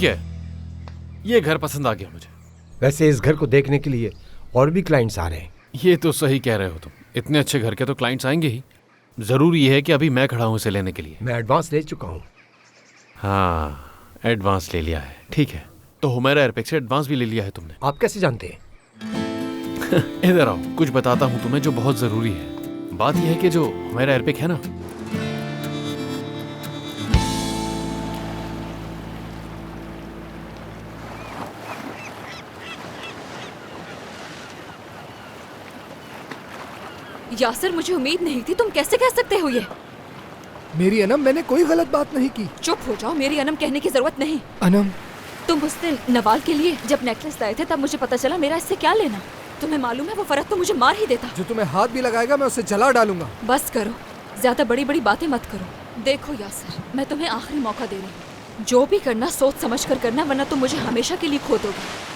ठीक है, ये घर पसंद आ गया मुझे। वैसे इस घर को देखने के लिए और भी क्लाइंट्स आ रहे हैं। ये तो सही कह रहे हो तुम, इतने अच्छे घर के तो क्लाइंट्स आएंगे ही। जरूरी ये है कि अभी मैं खड़ा हूं इसे लेने के लिए। मैं एडवांस ले चुका हूँ। हाँ, एडवांस ले लिया है, ठीक है। तो हुमैरा एयरपेक्स से एडवांस भी ले लिया है तुमने? आप कैसे जानते हैं? इधर आओ, कुछ बताता हूँ तुम्हें जो बहुत जरूरी है। बात यह है कि जो हुमैरा एयरपेक है ना, यासिर, मुझे उम्मीद नहीं थी। तुम कैसे कह सकते हो ये? मेरी अनम, मैंने कोई गलत बात नहीं की। चुप हो जाओ, मेरी अनम कहने की जरूरत नहीं। अनम, तुम उस दिन नवाल के लिए जब नेकलेस लाए थे तब मुझे पता चला मेरा इससे क्या लेना। तुम्हें मालूम है वो फरक तो मुझे मार ही देता। जो तुम्हें हाथ भी लगाएगा मैं उसे जला डालूंगा। बस करो, ज्यादा बड़ी बड़ी बातें मत करो। देखो यासिर, मैं तुम्हें आखिरी मौका दे रही हूँ। जो भी करना सोच समझ कर करना, वरना तुम मुझे हमेशा के लिए खो दोगे।